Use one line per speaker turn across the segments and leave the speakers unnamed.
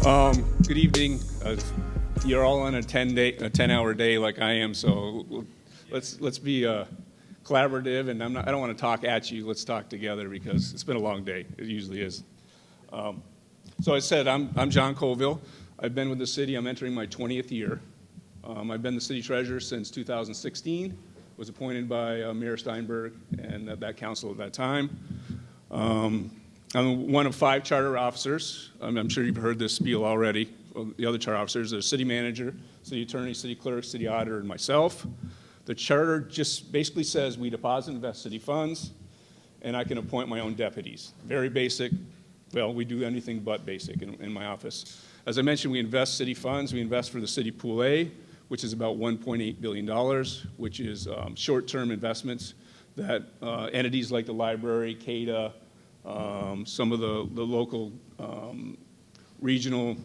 Good evening. You're all on a 10-hour day like I am, so let's be collaborative. And I don't want to talk at you. Let's talk together because it's been a long day. It usually is. So I said I'm John Colville. I've been with the city. I'm entering my 20th year. I've been the city treasurer since 2016. Was appointed by Mayor Steinberg and that council at that time. I'm one of 5 charter officers. I'm sure you've heard this spiel already. The other charter officers are city manager, city attorney, city clerk, city auditor, and myself. The charter just basically says we deposit and invest city funds, and I can appoint my own deputies. Very basic. Well, we do anything but basic in my office. As I mentioned, we invest city funds. We invest for the city Pool A, which is about $1.8 billion, which is short-term investments that entities like the library, CADA, some of the local regional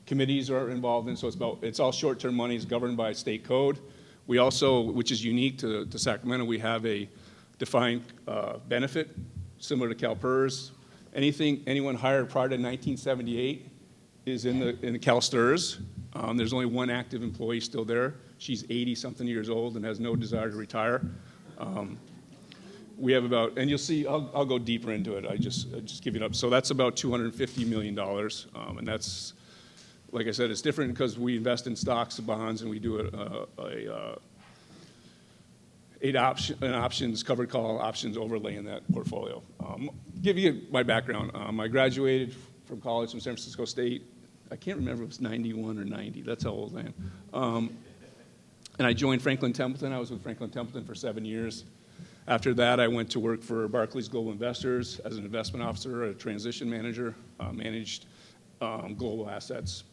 committees are involved in. So it's all short-term money. It's governed by state code. We also, which is unique to Sacramento, we have a defined benefit similar to CalPERS. Anyone hired prior to 1978 is in the CalSTRS. There's only one active employee still there. She's 80-something years old and has no desire to retire. We have about, and you'll see, I'll go deeper into it. I just give it up. So that's about $250 million, and that's, like I said, it's different because we invest in stocks, bonds, and we do an options, covered call options overlay in that portfolio. Give you my background. I graduated from college from San Francisco State. I can't remember if it was 91 or 90. That's how old I am. And I joined Franklin Templeton. I was with Franklin Templeton for 7 years. After that, I went to work for Barclays Global Investors as an investment officer, a transition manager, managed global assets.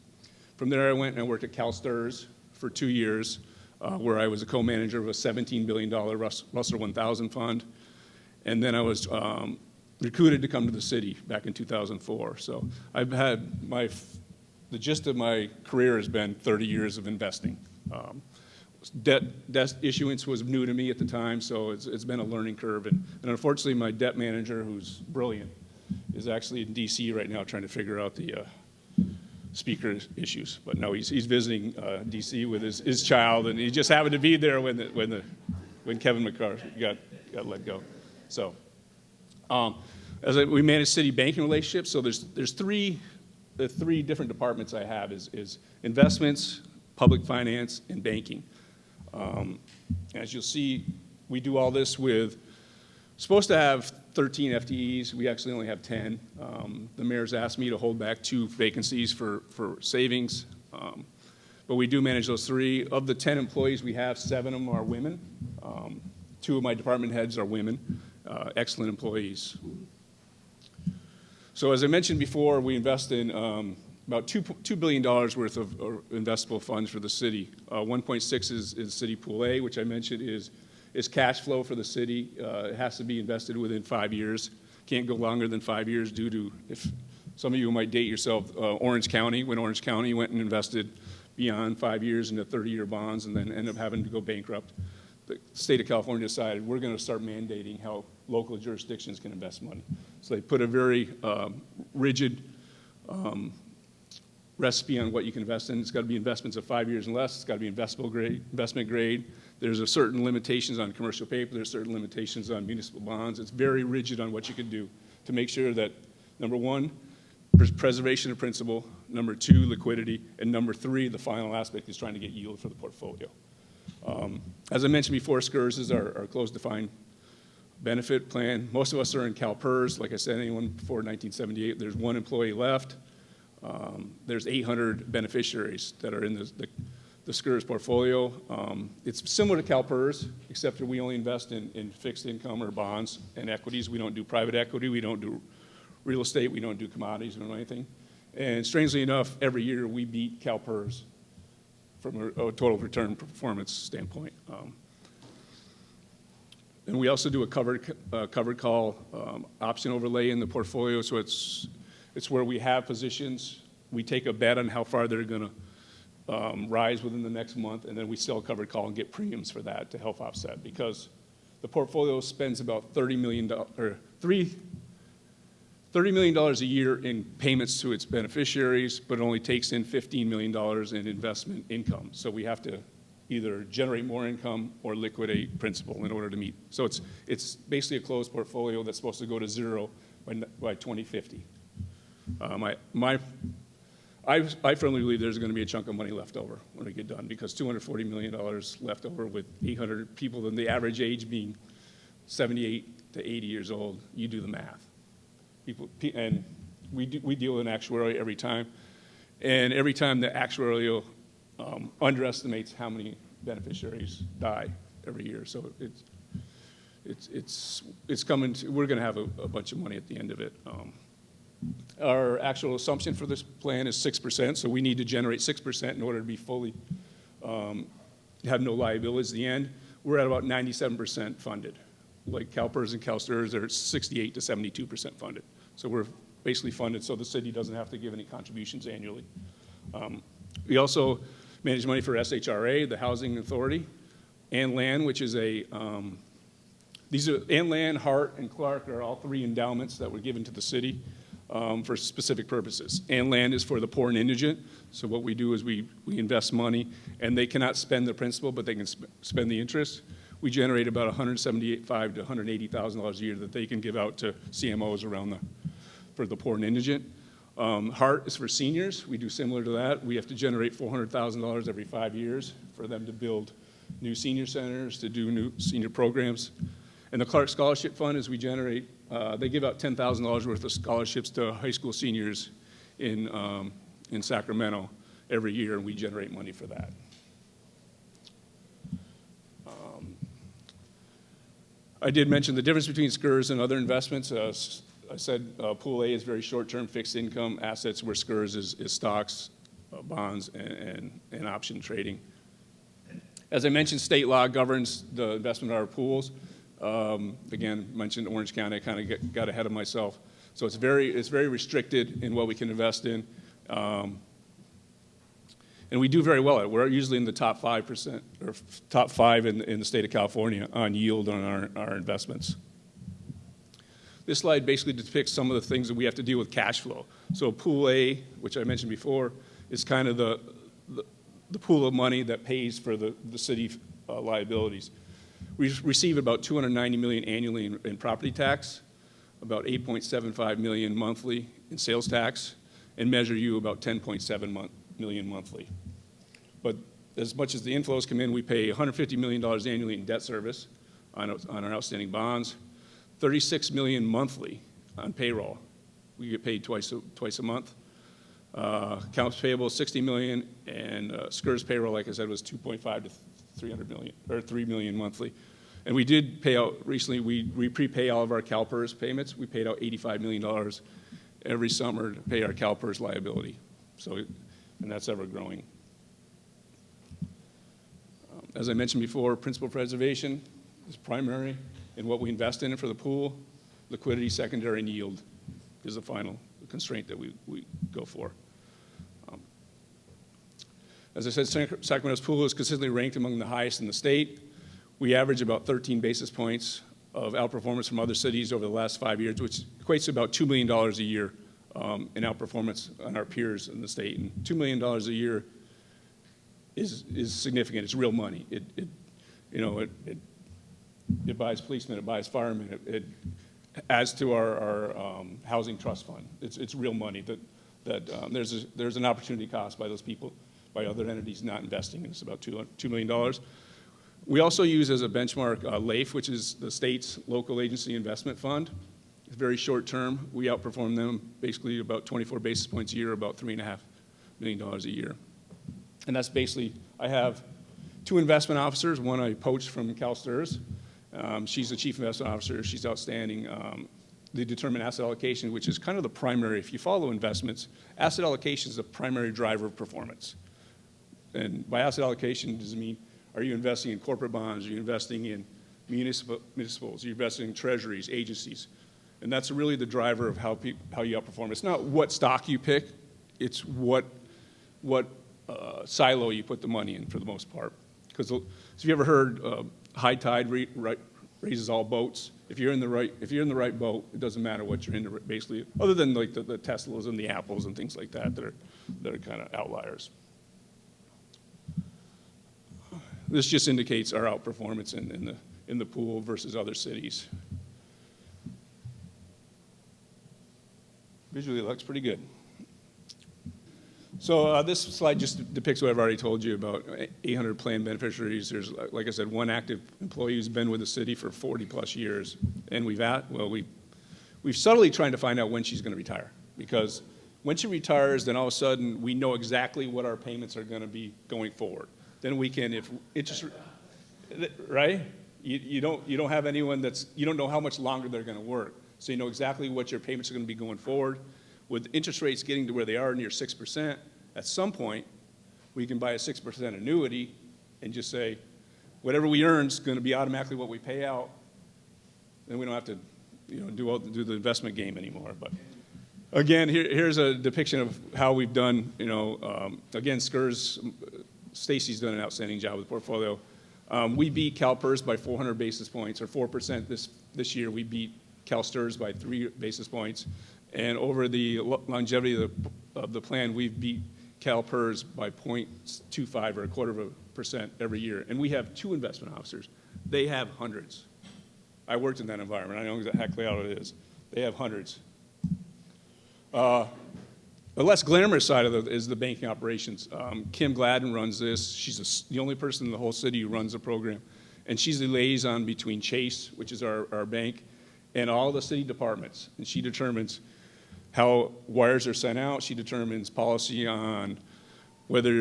From there, I went and I worked at CalSTRS for 2 years, where I was a co-manager of a $17 billion Russell 1000 fund. And then I was recruited to come to the city back in 2004. So I've had the gist of my career has been 30 years of investing. Debt issuance was new to me at the time, so it's been a learning curve. And unfortunately, my debt manager, who's brilliant, is actually in D.C. right now trying to figure out the speaker issues. But no, he's visiting D.C. with his child, and he just happened to be there when Kevin McCarthy got let go. So we manage city banking relationships. So there's the three different departments I have is investments, public finance, and banking. As you'll see, we do all this supposed to have 13 FTEs. We actually only have 10. The mayor's asked me to hold back 2 vacancies for savings. But we do manage those 3. Of the 10 employees we have, 7 of them are women. 2 of my department heads are women, excellent employees. So as I mentioned before, we invest in about $2 billion worth of investable funds for the city. 1.6 is City Pool A, which I mentioned is cash flow for the city. It has to be invested within 5 years. Can't go longer than 5 years due to, if some of you might date yourself, Orange County, when Orange County went and invested beyond 5 years into 30-year bonds and then ended up having to go bankrupt. The state of California decided we're going to start mandating how local jurisdictions can invest money. So they put a very rigid recipe on what you can invest in. It's got to be investments of 5 years and less. It's got to be investment grade. There's a certain limitations on commercial paper. There's certain limitations on municipal bonds. It's very rigid on what you can do to make sure that, number 1, preservation of principal, number 2, liquidity, and number 3, the final aspect is trying to get yield for the portfolio. As I mentioned before, SCRS is our closed defined benefit plan. Most of us are in CalPERS. Like I said, anyone before 1978, there's 1 employee left. There's 800 beneficiaries that are in the SCRS portfolio. It's similar to CalPERS, except that we only invest in fixed income or bonds and equities. We don't do private equity. We don't do real estate. We don't do commodities. We don't do anything. And strangely enough, every year we beat CalPERS from a total return performance standpoint. And we also do a covered call option overlay in the portfolio. So it's where we have positions. We take a bet on how far they're going to rise within the next month, and then we sell covered call and get premiums for that to help offset. Because the portfolio spends about $30 million, or $30 million a year in payments to its beneficiaries, but it only takes in $15 million in investment income. So we have to either generate more income or liquidate principal in order to meet. So it's basically a closed portfolio that's supposed to go to zero by 2050. I firmly believe there's going to be a chunk of money left over when we get done, because $240 million left over with 800 people, and the average age being 78 to 80 years old. You do the math. And we deal with an actuary every time, and every time the actuarial underestimates how many beneficiaries die every year. So it's coming. We're going to have a bunch of money at the end of it. Our actual assumption for this plan is 6%, so we need to generate 6% in order to be fully have no liabilities at the end. We're at about 97% funded. Like CalPERS and CalSTRS, they're 68 to 72% funded. So we're basically funded so the city doesn't have to give any contributions annually. We also manage money for SHRA, the Housing Authority, and land, which is and land, Hart, and Clark are all three endowments that were given to the city for specific purposes. And land is for the poor and indigent. So what we do is we invest money, and they cannot spend the principal, but they can spend the interest. We generate about $175,000 to $180,000 a year that they can give out to CMOs for the poor and indigent. Hart is for seniors. We do similar to that. We have to generate $400,000 every 5 years for them to build new senior centers, to do new senior programs. And the Clark Scholarship Fund is we generate, they give out $10,000 worth of scholarships to high school seniors in Sacramento every year, and we generate money for that. I did mention the difference between SCRS and other investments. I said Pool A is very short-term fixed income assets, where SCRS is stocks, bonds, and option trading. As I mentioned, state law governs the investment in our pools. Again, mentioned Orange County, I kind of got ahead of myself. So it's very restricted in what we can invest in. And we do very well at it. We're usually in the top 5% or top 5 in the state of California on yield on our investments. This slide basically depicts some of the things that we have to deal with cash flow. So Pool A, which I mentioned before, is kind of the pool of money that pays for the city liabilities. We receive about $290 million annually in property tax, about $8.75 million monthly in sales tax, and Measure U about $10.7 million monthly. But as much as the inflows come in, we pay $150 million annually in debt service on our outstanding bonds, $36 million monthly on payroll. We get paid twice a month. Accounts payable, $60 million, and SCRS payroll, like I said, was $2.5 to $300 million, or $3 million monthly. And we did pay out recently. We prepay all of our CalPERS payments. We paid out $85 million every summer to pay our CalPERS liability. So, and that's ever growing. As I mentioned before, principal preservation is primary in what we invest in it for the pool. Liquidity, secondary, and yield is the final constraint that we go for. As I said, Sacramento's pool is consistently ranked among the highest in the state. We average about 13 basis points of outperformance from other cities over the last 5 years, which equates to about $2 million a year in outperformance on our peers in the state. And $2 million a year is significant. It's real money. It buys policemen, it buys firemen, it adds to our housing trust fund. It's real money that there's an opportunity cost by those people, by other entities not investing. It's about $2 million. We also use as a benchmark LAIF, which is the state's local agency investment fund. It's very short term. We outperform them basically about 24 basis points a year, about $3.5 million a year. And that's basically, I have 2 investment officers. One I poached from CalSTRS. She's the chief investment officer. She's outstanding. They determine asset allocation, which is kind of the primary. If you follow investments, asset allocation is the primary driver of performance. And by asset allocation, does it mean, are you investing in corporate bonds? Are you investing in municipals? Are you investing in treasuries, agencies? And that's really the driver of how you outperform. It's not what stock you pick. It's what silo you put the money in for the most part. Because if you ever heard high tide raises all boats, if you're in the right boat, it doesn't matter what you're into, basically, other than like the Teslas and the Apples and things like that that are kind of outliers. This just indicates our outperformance in the pool versus other cities. Visually, it looks pretty good. So this slide just depicts what I've already told you about 800 plan beneficiaries. There's, like I said, one active employee who's been with the city for 40 plus years. And we've subtly trying to find out when she's going to retire. Because when she retires, then all of a sudden we know exactly what our payments are going to be going forward. Then we can, if interest, right? You don't have anyone you don't know how much longer they're going to work. So you know exactly what your payments are going to be going forward. With interest rates getting to where they are near 6%, at some point, we can buy a 6% annuity and just say, whatever we earn is going to be automatically what we pay out. Then we don't have to do the investment game anymore. But again, here's a depiction of how we've done. Again, Stacy's done an outstanding job with the portfolio. We beat CalPERS by 400 basis points, or 4% this year. We beat CalSTRS by 3 basis points. And over the longevity of the plan, we've beat CalPERS by 0.25 or 0.25% every year. And we have 2 investment officers. They have hundreds. I worked in that environment. I know exactly how it is. They have hundreds. The less glamorous side of it is the banking operations. Kim Gladden runs this. She's the only person in the whole city who runs the program. And she's the liaison between Chase, which is our bank, and all the city departments. And she determines how wires are sent out. She determines policy on whether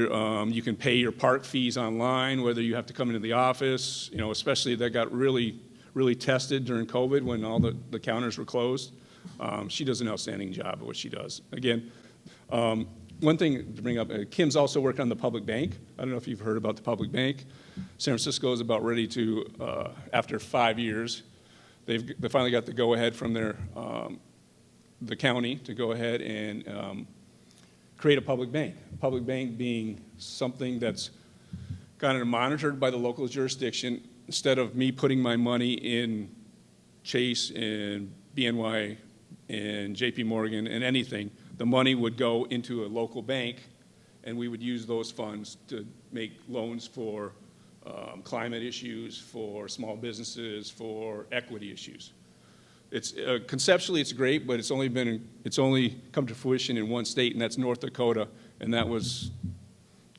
you can pay your park fees online, whether you have to come into the office, especially that got really, really tested during COVID when all the counters were closed. She does an outstanding job at what she does. Again, one thing to bring up, Kim's also worked on the public bank. I don't know if you've heard about the public bank. San Francisco is about ready to, after 5 years, they finally got the go-ahead from the county to go ahead and create a public bank. A public bank being something that's kind of monitored by the local jurisdiction. Instead of me putting my money in Chase and BNY and JP Morgan and anything, the money would go into a local bank, and we would use those funds to make loans for climate issues, for small businesses, for equity issues. It's conceptually it's great, but it's only come to fruition in one state, and that's North Dakota, and that was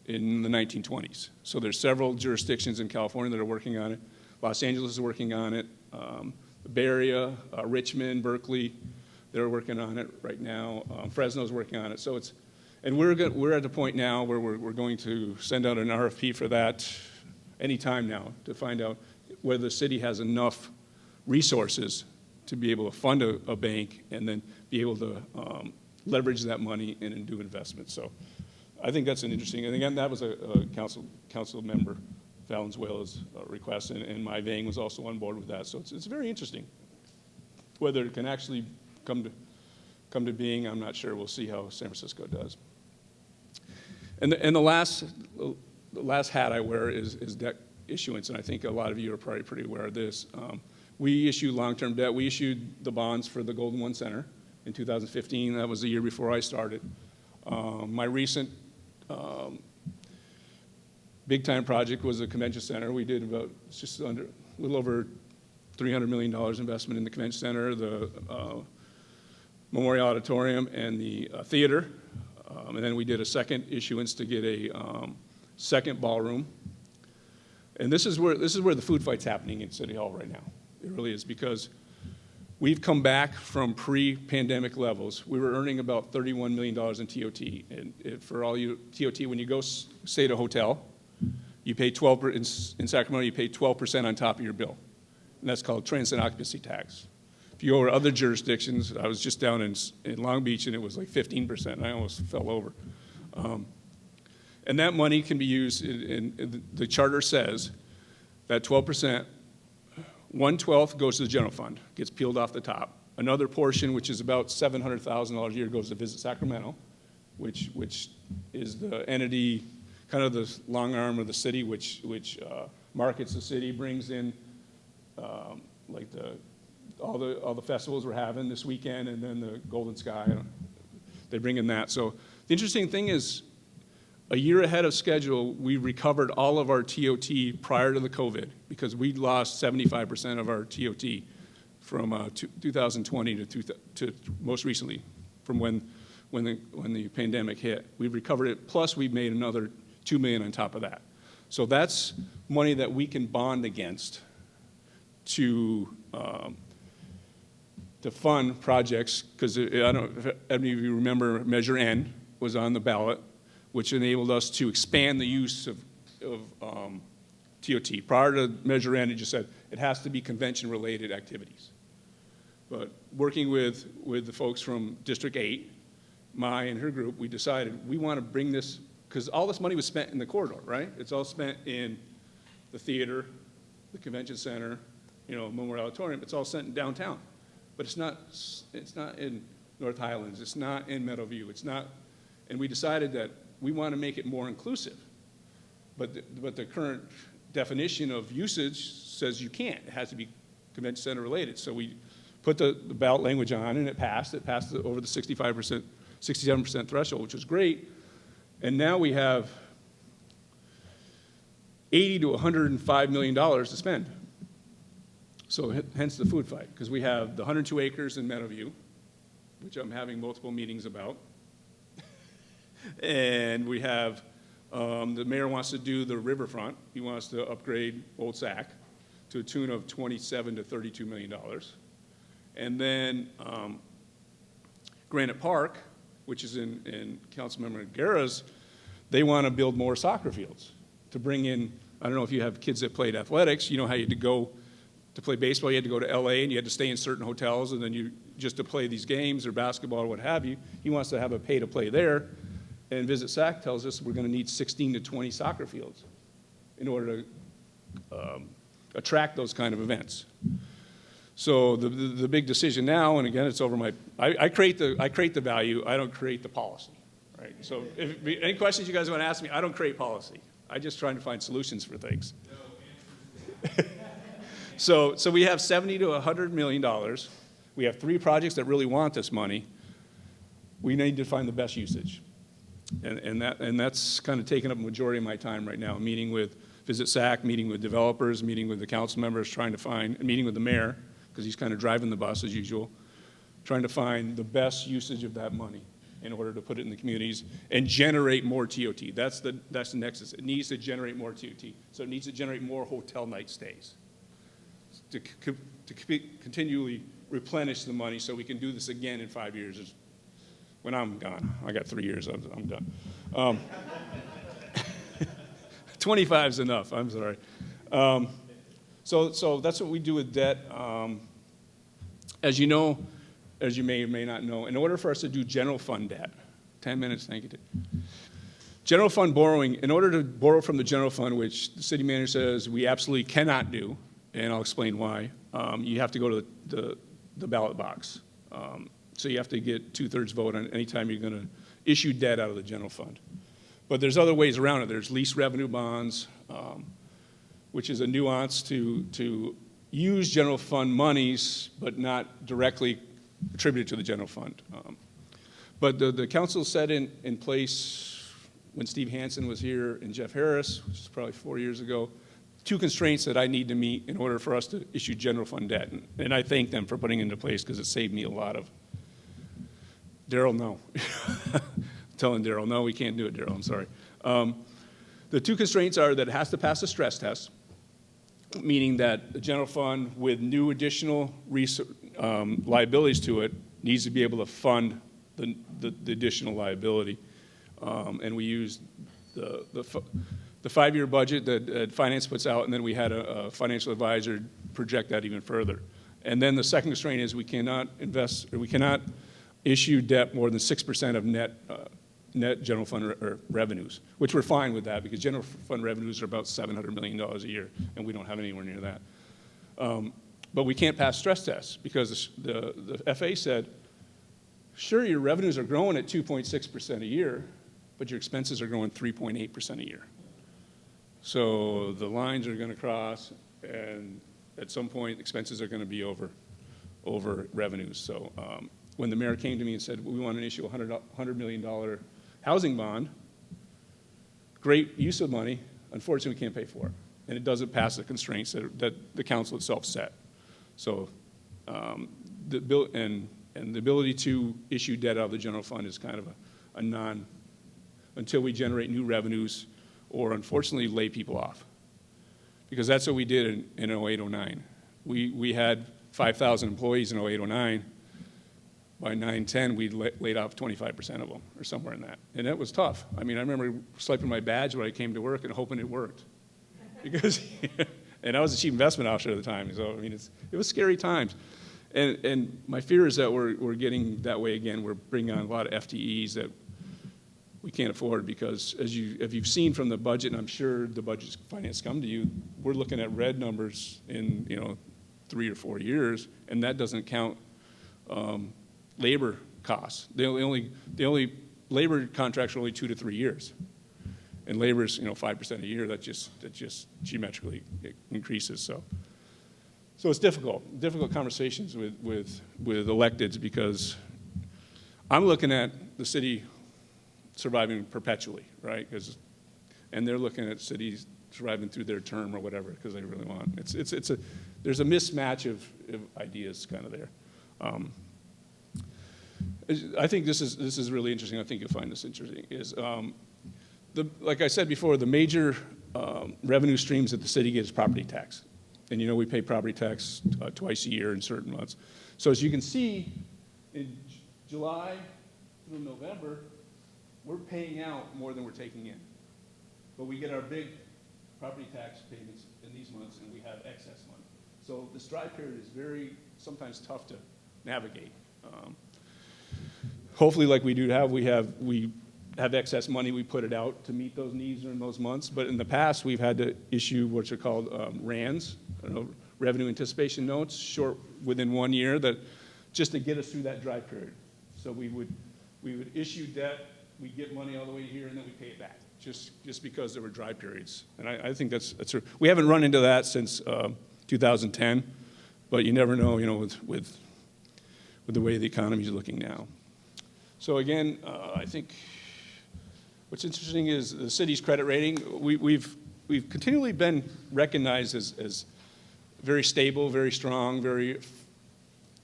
in the 1920s. So there's several jurisdictions in California that are working on it. Los Angeles is working on it. The Bay Area, Richmond, Berkeley, they're working on it right now. Fresno's working on it. So we're at the point now where we're going to send out an RFP for that anytime now to find out whether the city has enough resources to be able to fund a bank and then be able to leverage that money and do investments. So I think that's an interesting, and again, that was a council member, Valenzuela's request, and my Vang was also on board with that. So it's very interesting. Whether it can actually come to being, I'm not sure. We'll see how San Francisco does. And the last hat I wear is debt issuance, and I think a lot of you are probably pretty aware of this. We issue long-term debt. We issued the bonds for the Golden One Center in 2015. That was the year before I started. My recent big-time project was the convention center. We did a little over $300 million investment in the convention center, the Memorial Auditorium, and the theater. And then we did a second issuance to get a second ballroom. And this is where the food fight's happening in City Hall right now. It really is, because we've come back from pre-pandemic levels. We were earning about $31 million in TOT. And for all you TOT, when you go stay at a hotel, you pay 12%, in Sacramento, you pay 12% on top of your bill. And that's called transient occupancy tax. If you go to other jurisdictions, I was just down in Long Beach, and it was like 15%, and I almost fell over. And that money can be used, in the charter says that 12%, 1/12 goes to the general fund, gets peeled off the top. Another portion, which is about $700,000 a year, goes to Visit Sacramento, which is the entity, kind of the long arm of the city, which markets the city, brings in like the all the festivals we're having this weekend, and then the Golden Sky. They bring in that. So the interesting thing is, a year ahead of schedule, we recovered all of our TOT prior to the COVID, because we lost 75% of our TOT from 2020 to most recently, from when the pandemic hit. We recovered it, plus we made another $2 million on top of that. So that's money that we can bond against to fund projects, because I don't know if any of you remember Measure N was on the ballot, which enabled us to expand the use of TOT. Prior to Measure N, it just said it has to be convention-related activities. But working with the folks from District 8, Mai and her group, we decided we want to bring this, because all this money was spent in the corridor, right? It's all spent in the theater, the convention center, Memorial Auditorium. It's all spent in downtown. But it's not in North Highlands. It's not in Meadowview. It's not, and we decided that we want to make it more inclusive. But the current definition of usage says you can't. It has to be convention center related. So we put the ballot language on, and it passed. It passed over the 65%, 67% threshold, which was great. And now we have $80 to $105 million to spend. So hence the food fight, because we have the 102 acres in Meadowview, which I'm having multiple meetings about. And we have, the mayor wants to do the riverfront. He wants to upgrade Old Sac to a tune of $27 to $32 million. And then Granite Park, which is in Councilmember Guerra's, they want to build more soccer fields to bring in, I don't know if you have kids that played athletics, you know how you had to go to play baseball, you had to go to LA and you had to stay in certain hotels, and then you just to play these games or basketball or what have you. He wants to have a pay to play there. And Visit SAC tells us we're going to need 16 to 20 soccer fields in order to attract those kind of events. So the big decision now, and again, it's over my, I create the value, I don't create the policy, right? So if any questions you guys want to ask me, I don't create policy. I'm just trying to find solutions for things. So we have $70 to $100 million. We have 3 projects that really want this money. We need to find the best usage. And that's kind of taking up a majority of my time right now, meeting with Visit SAC, meeting with developers, meeting with the council members, trying to find, meeting with the mayor, because he's kind of driving the bus as usual, trying to find the best usage of that money in order to put it in the communities and generate more TOT. That's the nexus. It needs to generate more TOT. So it needs to generate more hotel night stays to continually replenish the money so we can do this again in 5 years. When I'm gone. I got 3 years, I'm done. 25 is enough, I'm sorry. So that's what we do with debt. As you know, as you may or may not know, in order for us to do general fund debt, 10 minutes, thank you. General fund borrowing, in order to borrow from the general fund, which the city manager says we absolutely cannot do, and I'll explain why, you have to go to the ballot box. So you have to get 2/3 vote on any time you're going to issue debt out of the general fund. But there's other ways around it. There's lease revenue bonds, which is a nuance to use general fund monies, but not directly attributed to the general fund. But the council set in place when Steve Hansen was here and Jeff Harris, which is probably 4 years ago, 2 constraints that I need to meet in order for us to issue general fund debt. And I thank them for putting it into place because it saved me a lot of. Daryl, no. Telling Daryl, no, we can't do it, Daryl, I'm sorry. The 2 constraints are that it has to pass a stress test, meaning that the general fund with new additional liabilities to it needs to be able to fund the additional liability. And we used the 5-year budget that finance puts out, and then we had a financial advisor project that even further. And then the second constraint is we cannot issue debt more than 6% of net general fund revenues, which we're fine with that because general fund revenues are about $700 million a year, and we don't have anywhere near that. But we can't pass stress tests because the FA said, sure, your revenues are growing at 2.6% a year, but your expenses are growing 3.8% a year. So the lines are going to cross, and at some point, expenses are going to be over over revenues. So when the mayor came to me and said, we want to issue a $100 million housing bond, great use of money, unfortunately we can't pay for it. And it doesn't pass the constraints that the council itself set. So the ability to issue debt out of the general fund is kind of a non, until we generate new revenues or unfortunately lay people off. Because that's what we did in 08, 09. We had 5,000 employees in 08, 09. By 9, 10, we laid off 25% of them or somewhere in that. And that was tough. I mean, I remember swiping my badge when I came to work and hoping it worked. Because, and I was the chief investment officer at the time. So, I mean, it was scary times. And my fear is that we're getting that way again. We're bringing on a lot of FTEs that we can't afford because as you've seen from the budget, and I'm sure the budget finance come to you, we're looking at red numbers in 3 or 4 years, and that doesn't count labor costs. The only labor contracts are only 2 to 3 years, and labor's 5% a year. That just geometrically increases. So it's difficult conversations with electeds because I'm looking at the city surviving perpetually, right? And they're looking at cities surviving through their term or whatever because they really want. There's a mismatch of ideas kind of there. I think this is really interesting. I think you'll find this interesting. Like I said before, the major revenue streams that the city gets is property tax, and we pay property tax twice a year in certain months. So as you can see, in July through November, we're paying out more than we're taking in, but we get our big property tax payments in these months, and we have excess money. So this dry period is sometimes tough to navigate. Hopefully, like we have excess money, we put it out to meet those needs during those months. But in the past, we've had to issue what are called RANs, revenue anticipation notes, short within 1 year, that just to get us through that dry period. So we would issue debt, we'd get money all the way here, and then we pay it back, just because there were dry periods. And I think that's we haven't run into that since 2010, but you never know, with the way the economy is looking now. So again, I think what's interesting is the city's credit rating. We've continually been recognized as very stable, very strong, very,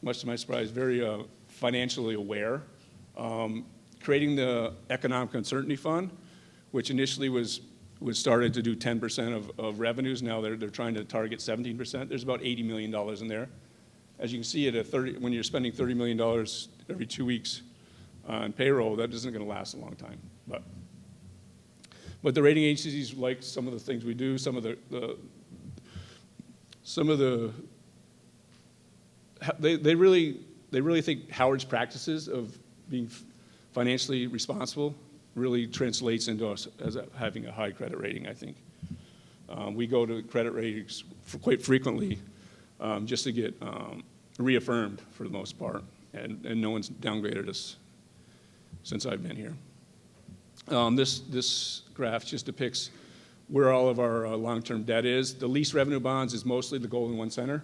much to my surprise, very financially aware. Creating the Economic Uncertainty Fund, which initially was started to do 10% of revenues. Now they're trying to target 17%. There's about $80 million in there. As you can see, when you're spending $30 million every 2 weeks on payroll, that isn't going to last a long time. But the rating agencies like some of the things we do. They really think Howard's practices of being financially responsible really translates into us as having a high credit rating, I think. We go to credit ratings quite frequently just to get reaffirmed for the most part, and no one's downgraded us since I've been here. This graph just depicts where all of our long-term debt is. The lease revenue bonds is mostly the Golden One Center.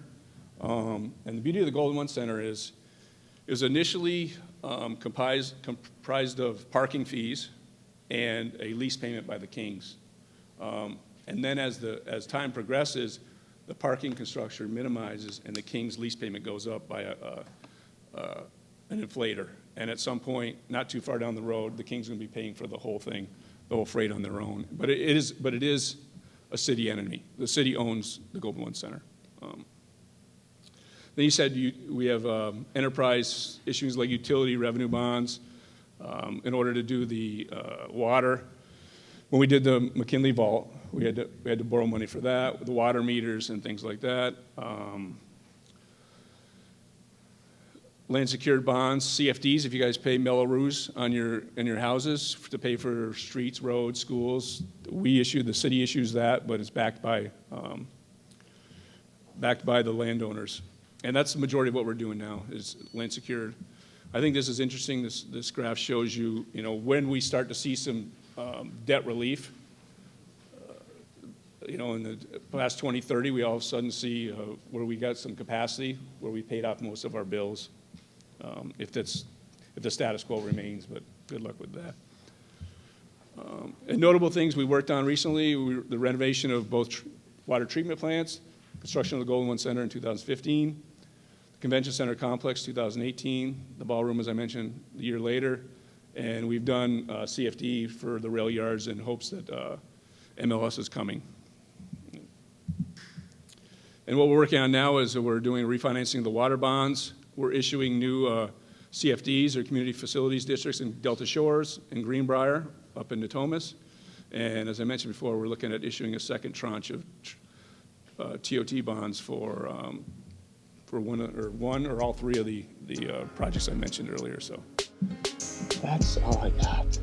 And the beauty of the Golden One Center is it was initially comprised of parking fees and a lease payment by the Kings. And then as time progresses, the parking construction minimizes and the Kings lease payment goes up by an inflator. And at some point, not too far down the road, the Kings are going to be paying for the whole thing, the whole freight on their own. But it is a city entity. The city owns the Golden One Center. Then you said we have enterprise issues like utility revenue bonds. In order to do the water, when we did the McKinley Vault, we had to borrow money for that, the water meters and things like that. Land secured bonds, CFDs, if you guys pay Melrose in your houses to pay for streets, roads, schools, the city issues that, but it's backed by the landowners. And that's the majority of what we're doing now is land secured. I think this is interesting. This graph shows you, when we start to see some debt relief, you know, in the past 2030, we all of a sudden see where we got some capacity, where we paid off most of our bills, if the status quo remains, but good luck with that. And notable things we worked on recently, the renovation of both water treatment plants, construction of the Golden One Center in 2015, the Convention Center Complex 2018, the ballroom, as I mentioned, a year later, and we've done CFD for the rail yards in hopes that MLS is coming. And what we're working on now is that we're doing refinancing of the water bonds. We're issuing new CFDs, or Community Facilities Districts, in Delta Shores and Greenbrier up in Natomas. And as I mentioned before, we're looking at issuing a second tranche of TOT bonds for one or all three of the projects I mentioned earlier. So that's all I got.